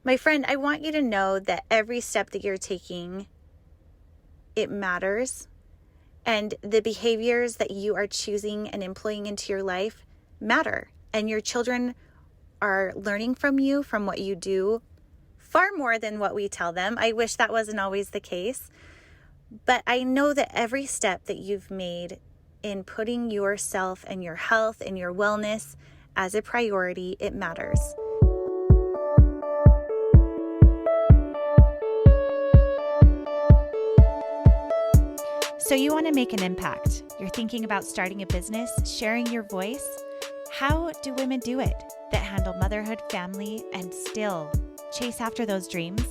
My friend, I want you to know that every step that you're taking, it matters. And the behaviors that you are choosing and employing into your life matter. And your children are learning from you, from what you do, far more than what we tell them. I wish that wasn't always the case. But I know that every step that you've made in putting yourself and your health and your wellness as a priority, it matters. So you want to make an impact. You're thinking about starting a business, sharing your voice. How do women do it that handle motherhood, family, and still chase after those dreams?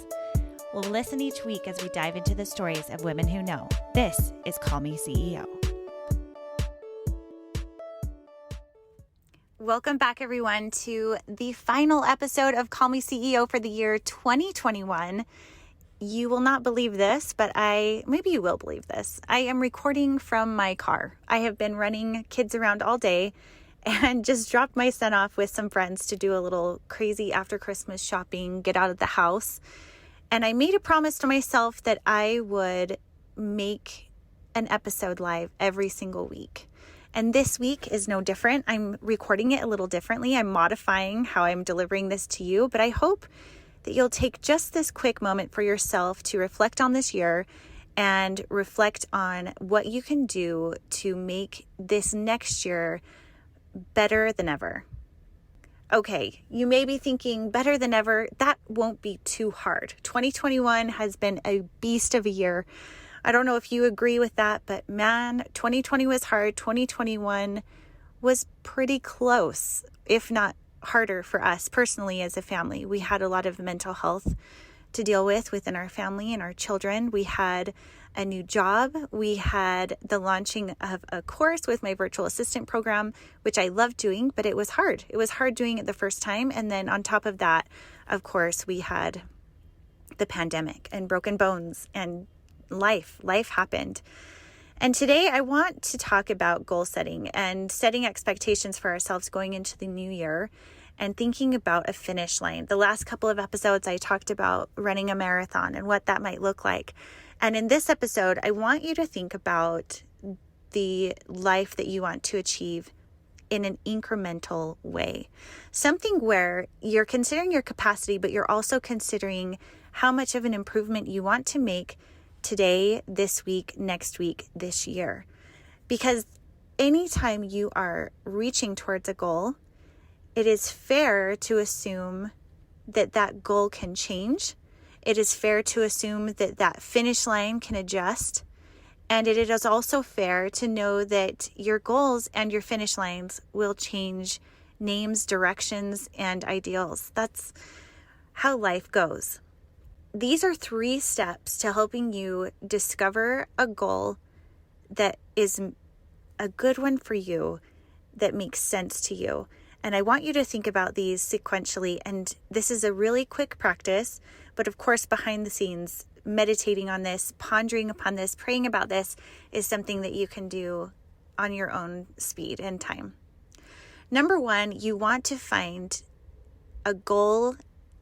Well, listen each week as we dive into the stories of women who know. This is Call Me CEO. Welcome back, everyone, to the final episode of Call Me CEO for the year 2021. You will not believe this, but maybe you will believe this. I am recording from my car. I have been running kids around all day and just dropped my son off with some friends to do a little crazy after Christmas shopping, get out of the house. And I made a promise to myself that I would make an episode live every single week. And this week is no different. I'm recording it a little differently. I'm modifying how I'm delivering this to you, but I hope that you'll take just this quick moment for yourself to reflect on this year and reflect on what you can do to make this next year better than ever. Okay, you may be thinking better than ever. That won't be too hard. 2021 has been a beast of a year. I don't know if you agree with that, but man, 2020 was hard. 2021 was pretty close, if not harder for us personally as a family. We had a lot of mental health to deal with within our family and our children. We had a new job. We had the launching of a course with my virtual assistant program, which I loved doing, but it was hard. It was hard doing it the first time. And then on top of that, of course, we had the pandemic and broken bones and life happened. And today I want to talk about goal setting and setting expectations for ourselves going into the new year and thinking about a finish line. The last couple of episodes, I talked about running a marathon and what that might look like. And in this episode, I want you to think about the life that you want to achieve in an incremental way. Something where you're considering your capacity, but you're also considering how much of an improvement you want to make today, this week, next week, this year. Because anytime you are reaching towards a goal, it is fair to assume that that goal can change. It is fair to assume that that finish line can adjust. And it is also fair to know that your goals and your finish lines will change names, directions, and ideals. That's how life goes. These are 3 steps to helping you discover a goal that is a good one for you, that makes sense to you. And I want you to think about these sequentially. And this is a really quick practice, but of course, behind the scenes, meditating on this, pondering upon this, praying about this is something that you can do on your own speed and time. Number 1, you want to find a goal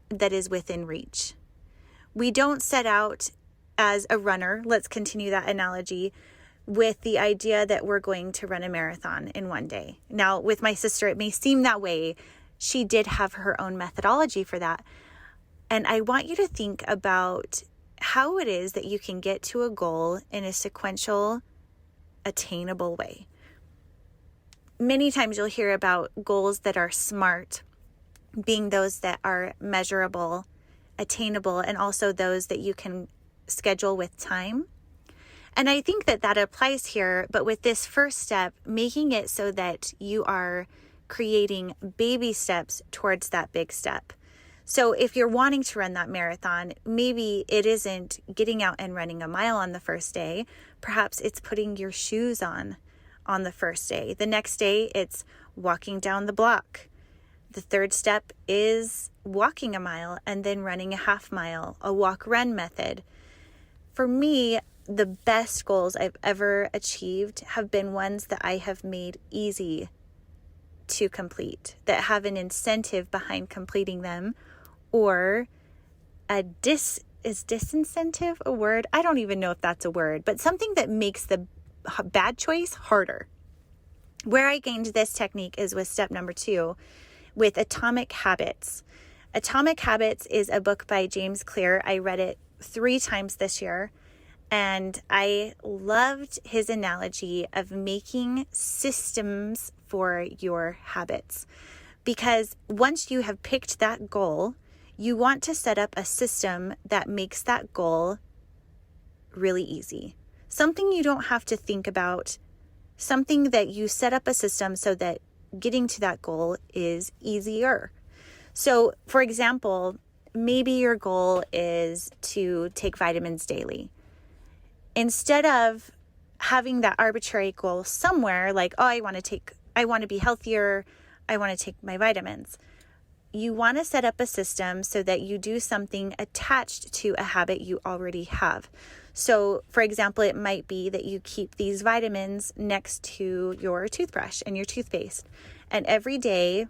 that is within reach. We don't set out as a runner, let's continue that analogy, with the idea that we're going to run a marathon in one day. Now, with my sister, it may seem that way. She did have her own methodology for that. And I want you to think about how it is that you can get to a goal in a sequential, attainable way. Many times you'll hear about goals that are SMART, being those that are measurable, attainable, and also those that you can schedule with time. And I think that that applies here, but with this first step, making it so that you are creating baby steps towards that big step. So if you're wanting to run that marathon, maybe it isn't getting out and running a mile on the first day. Perhaps it's putting your shoes on the first day. The next day, it's walking down the block. The third step is walking a mile and then running a half mile, a walk-run method. For me, the best goals I've ever achieved have been ones that I have made easy to complete, that have an incentive behind completing them, or is disincentive a word? I don't even know if that's a word, but something that makes the bad choice harder. Where I gained this technique is with step number 2, with Atomic Habits. Atomic Habits is a book by James Clear. I read it 3 times this year, and I loved his analogy of making systems for your habits. Because once you have picked that goal, you want to set up a system that makes that goal really easy. Something you don't have to think about, something that you set up a system so that getting to that goal is easier. So, for example, maybe your goal is to take vitamins daily. Instead of having that arbitrary goal somewhere like, oh, I want to be healthier, I want to take my vitamins. You want to set up a system so that you do something attached to a habit you already have. So, for example, it might be that you keep these vitamins next to your toothbrush and your toothpaste. And every day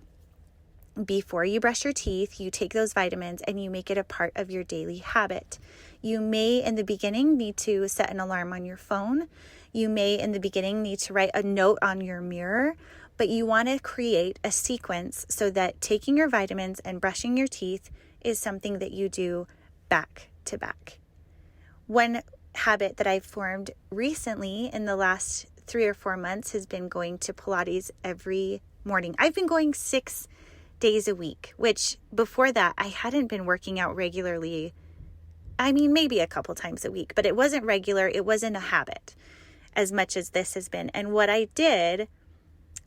before you brush your teeth, you take those vitamins and you make it a part of your daily habit. You may, in the beginning, need to set an alarm on your phone. You may, in the beginning, need to write a note on your mirror. But you want to create a sequence so that taking your vitamins and brushing your teeth is something that you do back to back. One habit that I've formed recently in the last 3 or 4 months has been going to Pilates every morning. I've been going 6 days a week, which before that I hadn't been working out regularly. I mean, maybe a couple times a week, but it wasn't regular. It wasn't a habit as much as this has been. And what I did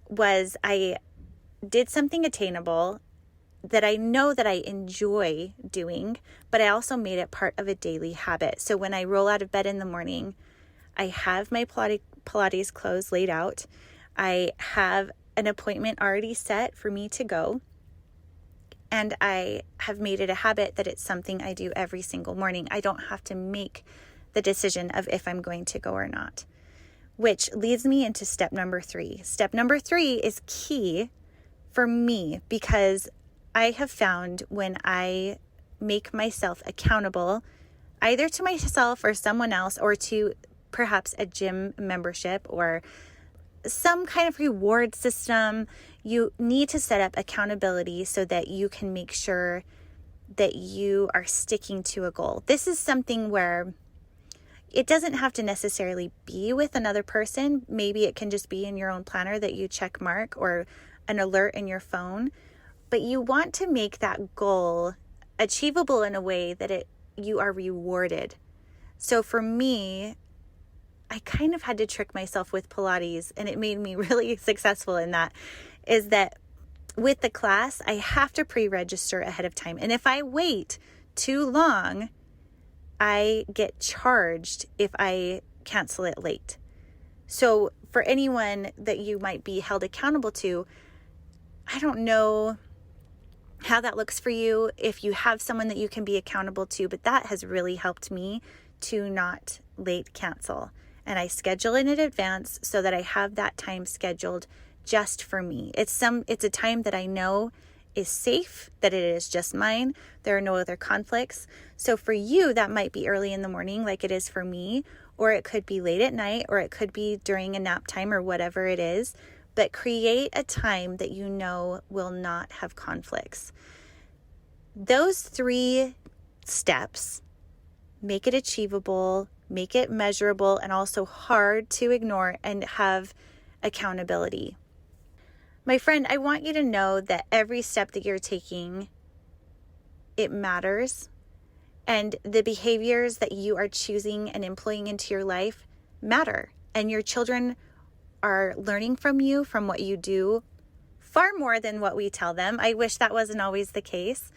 was I did something attainable that I know that I enjoy doing, but I also made it part of a daily habit. So when I roll out of bed in the morning, I have my Pilates clothes laid out. I have an appointment already set for me to go. And I have made it a habit that it's something I do every single morning. I don't have to make the decision of if I'm going to go or not. Which leads me into step number 3. Step number 3 is key for me because I have found when I make myself accountable, either to myself or someone else, or to perhaps a gym membership or some kind of reward system, you need to set up accountability so that you can make sure that you are sticking to a goal. This is something where it doesn't have to necessarily be with another person. Maybe it can just be in your own planner that you check mark or an alert in your phone. But you want to make that goal achievable in a way that you are rewarded. So for me, I kind of had to trick myself with Pilates, and it made me really successful in that, is that with the class, I have to pre-register ahead of time. And if I wait too long, I get charged if I cancel it late. So for anyone that you might be held accountable to, I don't know how that looks for you, if you have someone that you can be accountable to, but that has really helped me to not late cancel. And I schedule it in advance so that I have that time scheduled just for me. It's a time that I know is safe, that it is just mine. There are no other conflicts. So for you, that might be early in the morning like it is for me, or it could be late at night, or it could be during a nap time or whatever it is. But create a time that you know will not have conflicts. Those 3 steps make it achievable, make it measurable, and also hard to ignore and have accountability. My friend, I want you to know that every step that you're taking, it matters. And the behaviors that you are choosing and employing into your life matter. And your children are learning from you, from what you do, far more than what we tell them. I wish that wasn't always the case.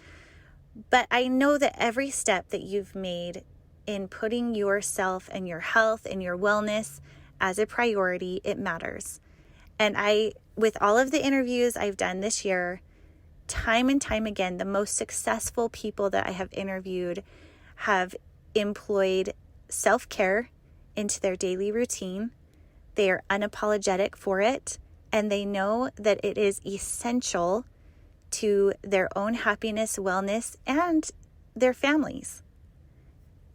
But I know that every step that you've made in putting yourself and your health and your wellness as a priority, it matters. And with all of the interviews I've done this year, time and time again, the most successful people that I have interviewed have employed self-care into their daily routine. They are unapologetic for it, and they know that it is essential to their own happiness, wellness, and their families.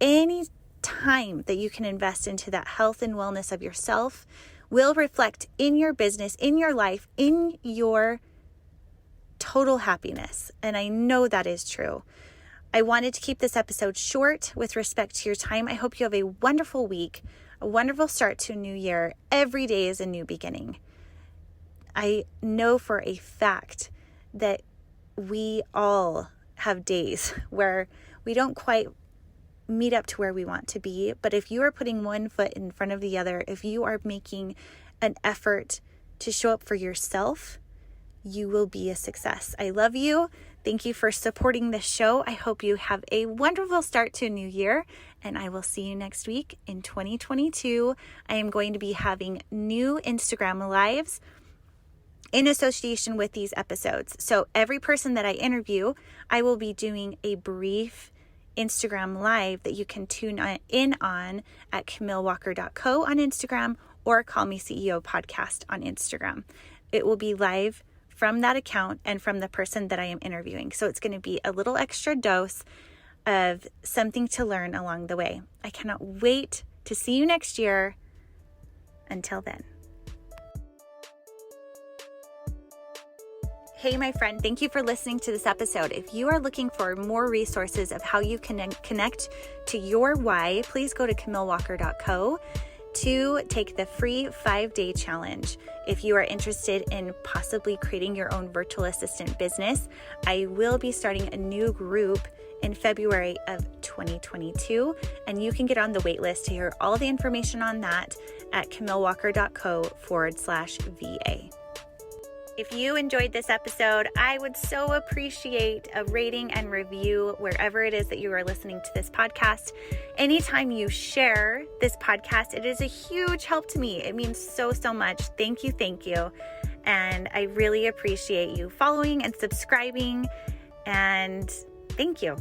Any time that you can invest into that health and wellness of yourself will reflect in your business, in your life, in your total happiness. And I know that is true. I wanted to keep this episode short with respect to your time. I hope you have a wonderful week, a wonderful start to a new year. Every day is a new beginning. I know for a fact that we all have days where we don't quite meet up to where we want to be. But if you are putting one foot in front of the other, if you are making an effort to show up for yourself, you will be a success. I love you. Thank you for supporting this show. I hope you have a wonderful start to a new year, and I will see you next week in 2022. I am going to be having new Instagram lives in association with these episodes. So every person that I interview, I will be doing a brief Instagram live that you can tune in on at camillewalker.co on Instagram or Call Me CEO podcast on Instagram. It will be live from that account and from the person that I am interviewing. So it's going to be a little extra dose of something to learn along the way. I cannot wait to see you next year. Until then. Hey, my friend, thank you for listening to this episode. If you are looking for more resources of how you can connect to your why, please go to camillewalker.co to take the free 5-day challenge. If you are interested in possibly creating your own virtual assistant business, I will be starting a new group in February of 2022, and you can get on the wait list to hear all the information on that at camillewalker.co/VA. If you enjoyed this episode, I would so appreciate a rating and review wherever it is that you are listening to this podcast. Anytime you share this podcast, it is a huge help to me. It means so, so much. Thank you, thank you. And I really appreciate you following and subscribing. And thank you.